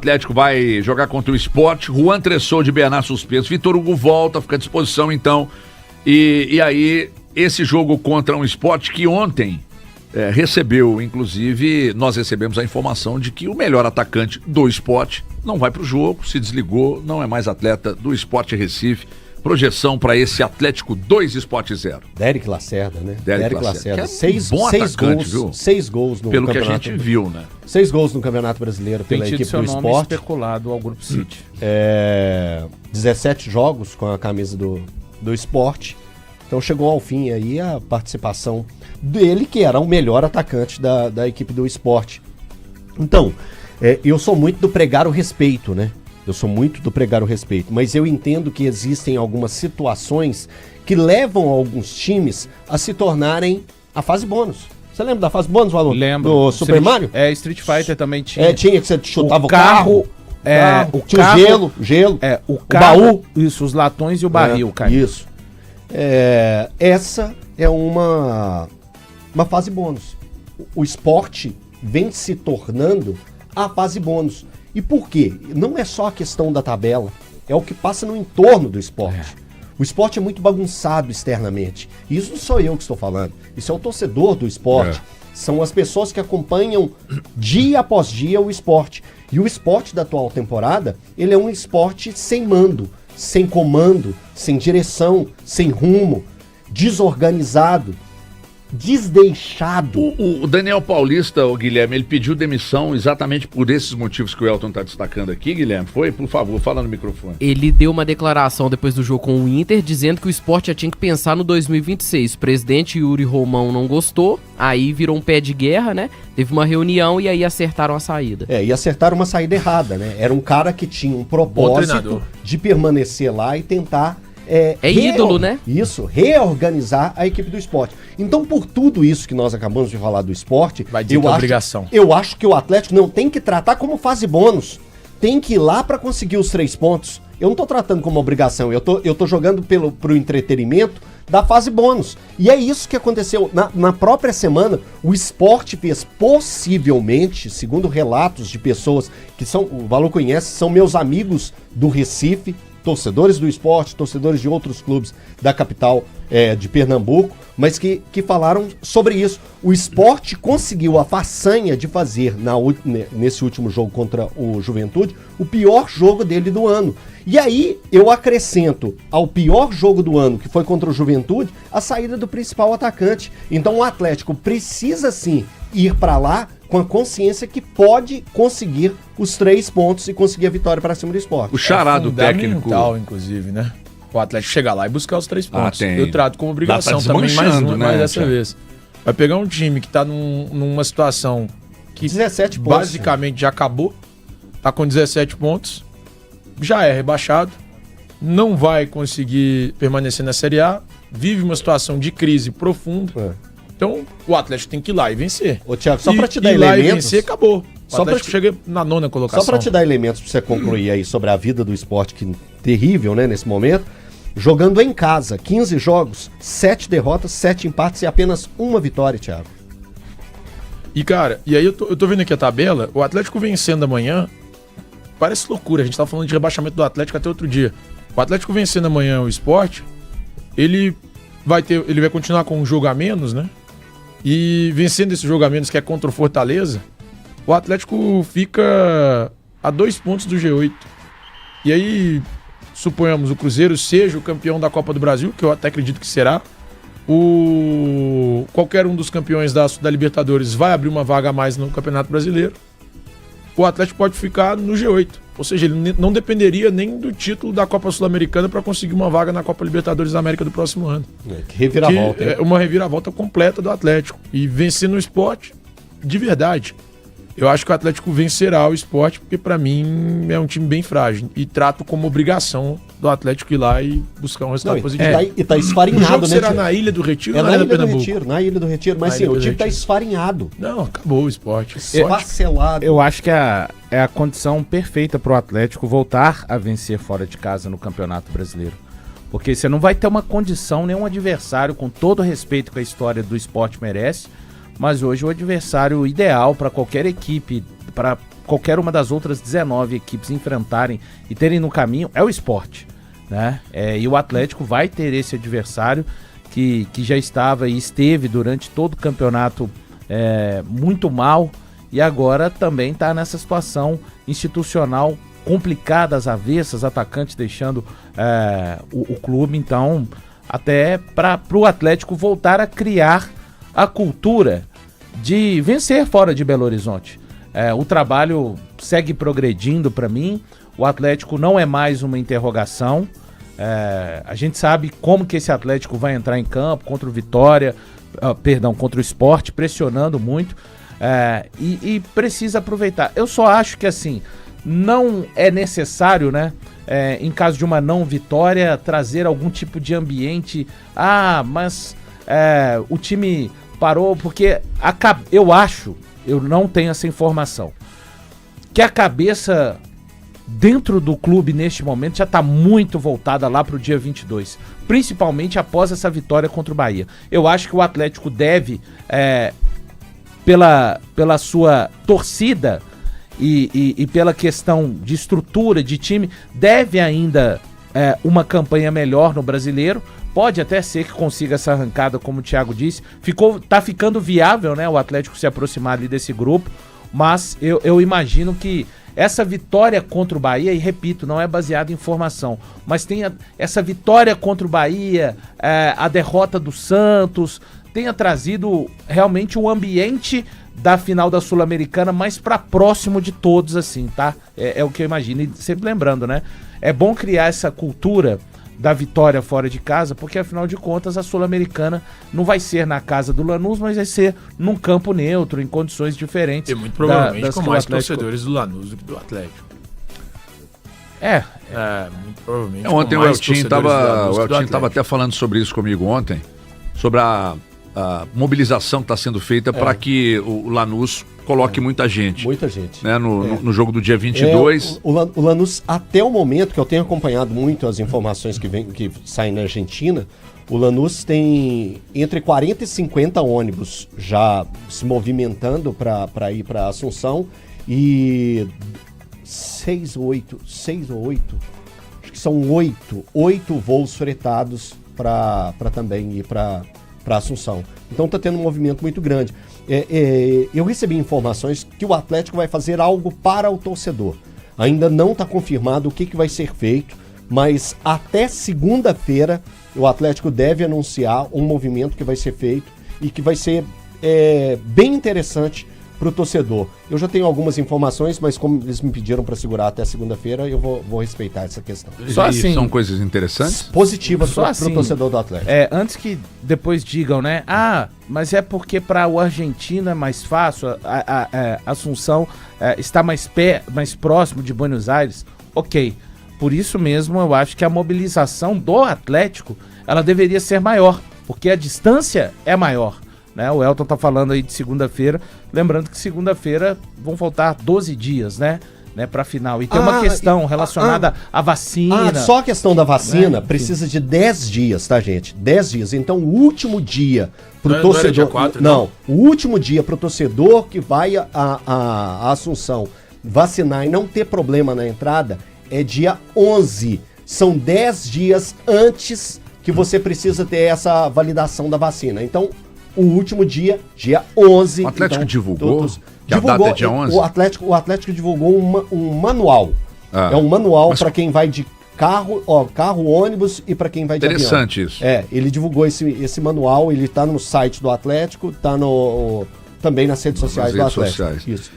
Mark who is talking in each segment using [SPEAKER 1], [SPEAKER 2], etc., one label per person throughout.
[SPEAKER 1] Atlético vai jogar contra o Sport. Juan Tressor de Bernard suspenso. Vitor Hugo volta, fica à disposição então. E aí, esse jogo contra um Sport que ontem recebeu, inclusive, nós recebemos a informação de que o melhor atacante do Sport não vai para o jogo, se desligou, não é mais atleta do Sport Recife. Projeção para esse Atlético 2 Sport 0.
[SPEAKER 2] Dérik Lacerda, né?
[SPEAKER 1] Dérik Lacerda.
[SPEAKER 2] Seis gols no
[SPEAKER 1] pelo
[SPEAKER 2] campeonato.
[SPEAKER 1] Pelo que a gente viu, né?
[SPEAKER 2] 6 gols no Campeonato Brasileiro pela equipe do Sport. Tem
[SPEAKER 3] nome especulado ao Grupo City.
[SPEAKER 2] 17 jogos com a camisa do Sport. Então chegou ao fim aí a participação dele, que era o melhor atacante da equipe do Sport. Então, eu sou muito do pregar o respeito, né? Mas eu entendo que existem algumas situações que levam alguns times a se tornarem a fase bônus. Você lembra da fase bônus, Valor?
[SPEAKER 3] Lembro.
[SPEAKER 2] Do Super Mario?
[SPEAKER 3] Street Fighter também tinha.
[SPEAKER 2] Tinha que você chutava o carro.
[SPEAKER 3] Tinha
[SPEAKER 2] o gelo.
[SPEAKER 3] O baú. Isso, os latões e o barril, cara.
[SPEAKER 2] Isso. Essa é uma fase bônus. O esporte vem se tornando a fase bônus. E por quê? Não é só a questão da tabela, é o que passa no entorno do esporte. O esporte é muito bagunçado externamente. E isso não sou eu que estou falando, isso é o torcedor do esporte. São as pessoas que acompanham dia após dia o esporte. E o esporte da atual temporada, ele é um esporte sem mando, sem comando, sem direção, sem rumo, desorganizado, desdeixado.
[SPEAKER 1] O Daniel Paulista, o Guilherme, ele pediu demissão exatamente por esses motivos que o Elton está destacando aqui, Guilherme. Foi? Por favor, fala no microfone.
[SPEAKER 4] Ele deu uma declaração depois do jogo com o Inter, dizendo que o Sport já tinha que pensar no 2026. O presidente Yuri Romão não gostou, aí virou um pé de guerra, né? Teve uma reunião e aí acertaram a saída.
[SPEAKER 2] E acertaram uma saída errada, né? Era um cara que tinha um propósito de permanecer lá e tentar...
[SPEAKER 4] ídolo, né?
[SPEAKER 2] Isso, reorganizar a equipe do esporte. Então, por tudo isso que nós acabamos de falar do esporte, eu acho que o Atlético não tem que tratar como fase bônus. Tem que ir lá para conseguir os 3 pontos. Eu não tô tratando como obrigação, eu tô jogando pro entretenimento da fase bônus. E é isso que aconteceu. Na própria semana, o esporte fez possivelmente, segundo relatos de pessoas que o Valor conhece, são meus amigos do Recife, torcedores do esporte, torcedores de outros clubes da capital de Pernambuco, mas que falaram sobre isso. O esporte conseguiu a façanha de fazer nesse último jogo contra o Juventude o pior jogo dele do ano. E aí eu acrescento ao pior jogo do ano, que foi contra o Juventude, a saída do principal atacante. Então o Atlético precisa sim ir para lá com a consciência que pode conseguir os 3 pontos e conseguir a vitória para cima do esporte.
[SPEAKER 1] O xará do técnico,
[SPEAKER 3] inclusive, né? O Atlético chegar lá e buscar os 3 pontos.
[SPEAKER 1] Eu
[SPEAKER 3] trato como obrigação também, mais dessa vez. Vai pegar um time que tá numa situação que
[SPEAKER 2] 17 pontos,
[SPEAKER 3] basicamente já acabou, tá com 17 pontos, já é rebaixado, não vai conseguir permanecer na Série A, vive uma situação de crise profunda. Então, o Atlético tem que ir lá e vencer.
[SPEAKER 2] Ô, Thiago, só para te dar elementos...
[SPEAKER 3] lá e vencer, acabou. O Atlético chega na 9ª colocação.
[SPEAKER 2] Só para te dar elementos para você concluir aí sobre a vida do esporte, que terrível, né, nesse momento. Jogando em casa, 15 jogos, 7 derrotas, 7 empates e apenas 1 vitória, Thiago.
[SPEAKER 3] E, cara, e aí eu tô vendo aqui a tabela, o Atlético vencendo amanhã, parece loucura, a gente tava falando de rebaixamento do Atlético até outro dia. O Atlético vencendo amanhã o Sport, ele vai continuar com um jogo a menos, né? E vencendo esse jogo a menos, que é contra o Fortaleza, o Atlético fica a 2 pontos do G8. E aí, suponhamos, o Cruzeiro seja o campeão da Copa do Brasil, que eu até acredito que será. Qualquer um dos campeões da Libertadores vai abrir uma vaga a mais no Campeonato Brasileiro. O Atlético pode ficar no G8. Ou seja, ele não dependeria nem do título da Copa Sul-Americana para conseguir uma vaga na Copa Libertadores da América do próximo ano.
[SPEAKER 2] Que reviravolta.
[SPEAKER 3] É uma reviravolta completa do Atlético. E vencer no Sport, de verdade. Eu acho que o Atlético vencerá o Sport, porque para mim é um time bem frágil. E trato como obrigação do Atlético ir lá e buscar um resultado positivo.
[SPEAKER 2] E tá esfarinhado,
[SPEAKER 3] o jogo
[SPEAKER 2] né?
[SPEAKER 3] Será na Ilha do Retiro ou
[SPEAKER 2] na Ilha do Retiro? Na Ilha do Retiro. Mas sim, o time tá esfarinhado.
[SPEAKER 3] Não, acabou o Sport.
[SPEAKER 2] Parcelado.
[SPEAKER 5] Eu acho que é a condição perfeita pro Atlético voltar a vencer fora de casa no Campeonato Brasileiro. Porque você não vai ter uma condição, nenhum adversário, com todo respeito que a história do esporte merece, mas hoje o adversário ideal para qualquer equipe, para qualquer uma das outras 19 equipes enfrentarem e terem no caminho é o Sport, né? E o Atlético vai ter esse adversário que já estava e esteve durante todo o campeonato muito mal e agora também está nessa situação institucional complicada, às avessas, atacantes deixando o clube, então até para o Atlético voltar a criar a cultura de vencer fora de Belo Horizonte. O trabalho segue progredindo para mim, o Atlético não é mais uma interrogação, a gente sabe como que esse Atlético vai entrar em campo contra o Vitória, contra o Sport, pressionando muito, e precisa aproveitar. Eu só acho que assim, não é necessário, né, em caso de uma não vitória, trazer algum tipo de ambiente, mas o time parou, porque eu não tenho essa informação, que a cabeça dentro do clube neste momento já está muito voltada lá para o dia 22, principalmente após essa vitória contra o Bahia. Eu acho que o Atlético deve, pela sua torcida e pela questão de estrutura de time, deve ainda uma campanha melhor no Brasileiro. Pode até ser que consiga essa arrancada, como o Thiago disse. Tá ficando viável, né, o Atlético se aproximar ali desse grupo, mas eu imagino que essa vitória contra o Bahia, e repito, não é baseada em informação, mas tem essa vitória contra o Bahia, a derrota do Santos, tenha trazido realmente o ambiente da final da Sul-Americana mais para próximo de todos, assim, tá? É o que eu imagino. E sempre lembrando, né? É bom criar essa cultura da vitória fora de casa, porque afinal de contas a Sul-Americana não vai ser na casa do Lanús, mas vai ser num campo neutro, em condições diferentes.
[SPEAKER 3] E muito provavelmente com mais torcedores do Lanús do que do Atlético. Muito provavelmente.
[SPEAKER 1] Ontem o Eltinho estava até falando sobre isso comigo ontem, sobre a mobilização que está sendo feita para que o Lanús coloque muita gente.
[SPEAKER 2] Muita gente.
[SPEAKER 1] Né, no jogo do dia 22.
[SPEAKER 2] O Lanús, até o momento, que eu tenho acompanhado muito as informações que saem na Argentina, o Lanús tem entre 40 e 50 ônibus já se movimentando para ir para Assunção e 6 ou 8, acho que são 8 voos fretados para também ir para Assunção. Então está tendo um movimento muito grande. Eu recebi informações que o Atlético vai fazer algo para o torcedor. Ainda não está confirmado o que vai ser feito, mas até segunda-feira o Atlético deve anunciar um movimento que vai ser feito e que vai ser bem interessante para o torcedor. Eu já tenho algumas informações, mas como eles me pediram para segurar até segunda-feira, eu vou respeitar essa questão.
[SPEAKER 1] Só assim, são coisas interessantes?
[SPEAKER 2] Positivas para o torcedor do Atlético.
[SPEAKER 5] Antes que depois digam, né? Mas é porque para o Argentina é mais fácil, a Assunção está mais próximo de Buenos Aires. Ok, por isso mesmo eu acho que a mobilização do Atlético ela deveria ser maior, porque a distância é maior. Né? O Elton tá falando aí de segunda-feira, lembrando que segunda-feira vão faltar 12 dias, né, pra final. E tem uma questão relacionada à vacina.
[SPEAKER 2] Só a questão da vacina precisa de 10 dias, tá, gente? 10 dias. Então, o último dia pro torcedor... Não era dia 4, não, o último dia pro torcedor que vai a Assunção vacinar e não ter problema na entrada é dia 11. São 10 dias antes que você precisa ter essa validação da vacina. Então, o último dia 11.
[SPEAKER 1] O Atlético divulgou que a data é dia 11?
[SPEAKER 2] O Atlético divulgou um manual. É um manual para quem vai de carro, ônibus e para quem vai de avião.
[SPEAKER 1] Interessante isso.
[SPEAKER 2] Ele divulgou esse manual, ele tá no site do Atlético, tá também nas redes sociais do Atlético. Isso.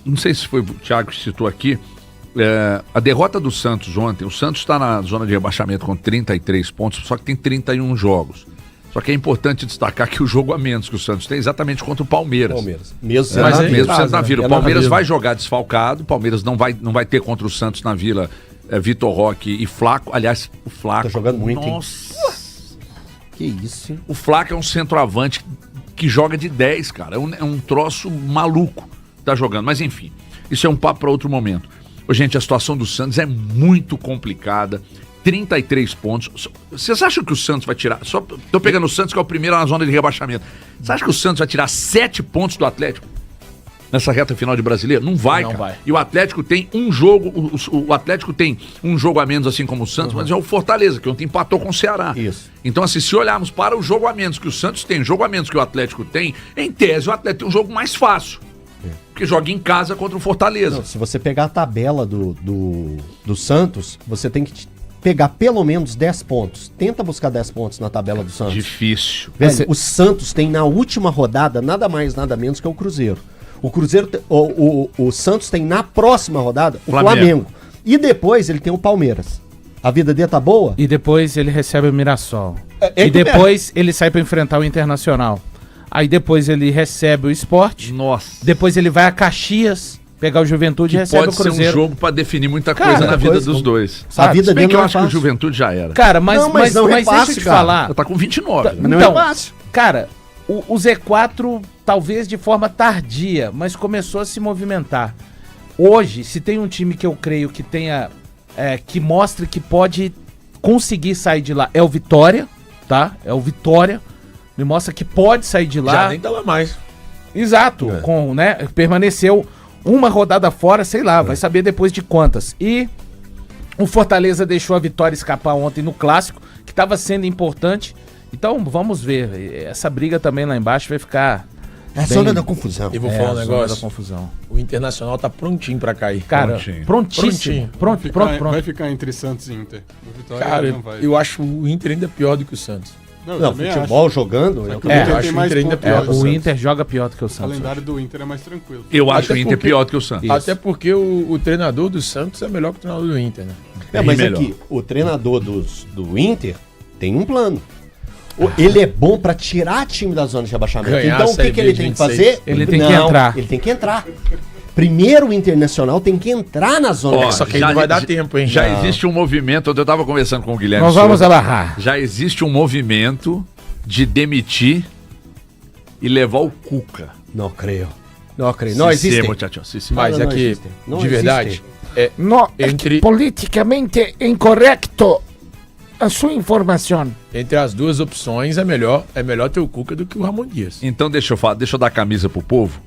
[SPEAKER 1] Não sei se foi o Thiago que citou aqui, a derrota do Santos ontem, o Santos está na zona de rebaixamento com 33 pontos, só que tem 31 jogos. Só que é importante destacar que o jogo a menos que o Santos tem é exatamente contra o Palmeiras. Mesmo sendo na Vila. O Palmeiras vai jogar desfalcado, o Palmeiras não vai ter contra o Santos na Vila Vitor Roque e Flaco. Aliás, o Flaco...
[SPEAKER 2] Tá jogando muito,
[SPEAKER 1] nossa.
[SPEAKER 2] Hein? Que isso, hein?
[SPEAKER 1] O Flaco é um centroavante que joga de 10, cara. É um troço maluco tá jogando. Mas enfim, isso é um papo para outro momento. Gente, a situação do Santos é muito complicada. 33 pontos. Vocês acham que o Santos vai tirar... Tô pegando o Santos, que é o primeiro na zona de rebaixamento. Você acha que o Santos vai tirar 7 pontos do Atlético? nessa reta final de Brasileiro? Não vai,
[SPEAKER 3] Não
[SPEAKER 1] cara.
[SPEAKER 3] vai.
[SPEAKER 1] E o Atlético tem um jogo, o Atlético tem um jogo a menos, assim como o Santos, mas é o Fortaleza, que ontem empatou com o Ceará.
[SPEAKER 2] Isso.
[SPEAKER 1] Então, assim, se olharmos para o jogo a menos que o Santos tem, o jogo a menos que o Atlético tem, em tese, o Atlético tem um jogo mais fácil. Porque joga em casa contra o Fortaleza.
[SPEAKER 2] Não, se você pegar a tabela do Santos, você tem que pegar pelo menos 10 pontos. Tenta buscar 10 pontos na tabela do Santos.
[SPEAKER 1] Difícil.
[SPEAKER 2] Velho, o Santos tem na última rodada nada mais, nada menos que o Cruzeiro. O Cruzeiro, o Santos tem na próxima rodada o Flamengo. E depois ele tem o Palmeiras. A vida dele tá boa?
[SPEAKER 5] E depois ele recebe o Mirassol. E depois ele sai pra enfrentar o Internacional. Aí depois ele recebe o Sport.
[SPEAKER 1] Nossa.
[SPEAKER 5] Depois ele vai a Caxias pegar o Juventude e recebe o
[SPEAKER 1] Pode ser
[SPEAKER 5] Cruzeiro.
[SPEAKER 1] um jogo pra definir muita
[SPEAKER 5] Cara,
[SPEAKER 1] coisa na vida
[SPEAKER 2] coisa,
[SPEAKER 1] dos dois.
[SPEAKER 2] A vida
[SPEAKER 1] Se bem
[SPEAKER 2] dele
[SPEAKER 1] que eu
[SPEAKER 2] não é
[SPEAKER 1] acho que o
[SPEAKER 2] fácil.
[SPEAKER 1] Juventude já era.
[SPEAKER 5] Cara, mas
[SPEAKER 2] Não, mas não é
[SPEAKER 5] deixa
[SPEAKER 2] fácil,
[SPEAKER 5] eu te
[SPEAKER 2] cara.
[SPEAKER 5] falar.
[SPEAKER 1] Ela tá com 29. né?
[SPEAKER 2] Não
[SPEAKER 5] Então,
[SPEAKER 2] é fácil.
[SPEAKER 5] Cara, o Z4 talvez de forma tardia, mas começou a se movimentar. Hoje, se tem um time que eu creio que tenha, que mostre que pode conseguir sair de lá, é o Vitória, tá? É o Vitória. Me mostra que pode sair de lá.
[SPEAKER 3] Já nem tá lá mais.
[SPEAKER 5] Exato, permaneceu uma rodada fora, sei lá, vai saber depois de quantas. E o Fortaleza deixou a Vitória escapar ontem no Clássico, que estava sendo importante. Então, vamos ver. Essa briga também lá embaixo vai ficar...
[SPEAKER 2] É a zona da confusão.
[SPEAKER 3] E vou falar um
[SPEAKER 5] a zona
[SPEAKER 3] negócio.
[SPEAKER 5] da confusão.
[SPEAKER 3] O Internacional tá prontinho pra cair.
[SPEAKER 5] Cara, prontíssimo. Pronto.
[SPEAKER 6] Vai ficar entre Santos e Inter. O Vitória
[SPEAKER 3] Cara,
[SPEAKER 6] não vai.
[SPEAKER 3] eu acho o Inter ainda pior do que o Santos.
[SPEAKER 6] eu
[SPEAKER 2] Não,
[SPEAKER 6] também
[SPEAKER 2] futebol jogando.
[SPEAKER 6] Só
[SPEAKER 2] eu
[SPEAKER 6] que o
[SPEAKER 2] também-
[SPEAKER 6] Inter
[SPEAKER 3] eu acho
[SPEAKER 6] tem
[SPEAKER 3] o
[SPEAKER 6] mais
[SPEAKER 3] Inter ainda
[SPEAKER 6] pontos.
[SPEAKER 3] pior que
[SPEAKER 5] O
[SPEAKER 3] Santos.
[SPEAKER 5] Inter joga pior do que o
[SPEAKER 6] O
[SPEAKER 5] Santos.
[SPEAKER 6] calendário do Inter é mais tranquilo.
[SPEAKER 1] Eu acho o
[SPEAKER 3] Até
[SPEAKER 1] Inter
[SPEAKER 3] porque-
[SPEAKER 1] pior do que o Santos.
[SPEAKER 3] Até porque o treinador do Santos é melhor que o treinador do Inter, né?
[SPEAKER 2] Mas
[SPEAKER 1] melhor.
[SPEAKER 2] aqui, o treinador do Inter tem um plano. Ele é bom pra tirar time da zona de rebaixamento.
[SPEAKER 3] Ganhar
[SPEAKER 2] Então
[SPEAKER 3] a
[SPEAKER 2] o que,
[SPEAKER 3] Série
[SPEAKER 2] que
[SPEAKER 3] B
[SPEAKER 2] ele
[SPEAKER 3] de
[SPEAKER 2] tem que
[SPEAKER 3] 26?
[SPEAKER 2] fazer?
[SPEAKER 5] Ele tem que entrar.
[SPEAKER 2] Ele tem que entrar. Primeiro o Internacional tem que entrar na zona.
[SPEAKER 1] Ó,
[SPEAKER 3] Só que aí
[SPEAKER 1] já-
[SPEAKER 3] não vai dar tempo, hein?
[SPEAKER 1] Já
[SPEAKER 3] Não.
[SPEAKER 1] existe um movimento, eu tava conversando com o Guilherme
[SPEAKER 5] Nós vamos
[SPEAKER 1] Souza,
[SPEAKER 5] abarrar.
[SPEAKER 1] já existe um movimento de demitir e levar o Cuca.
[SPEAKER 2] Não creio. Não creio. Não existe.
[SPEAKER 3] Mas
[SPEAKER 2] Não,
[SPEAKER 3] é
[SPEAKER 2] não
[SPEAKER 3] que,
[SPEAKER 2] existe. Não
[SPEAKER 3] de verdade,
[SPEAKER 2] existe.
[SPEAKER 7] No,
[SPEAKER 3] Entre-
[SPEAKER 7] é politicamente incorreto a sua informação.
[SPEAKER 3] entre as duas opções é melhor ter o Cuca do que o Ramon Dias.
[SPEAKER 1] Então deixa eu dar a camisa pro povo.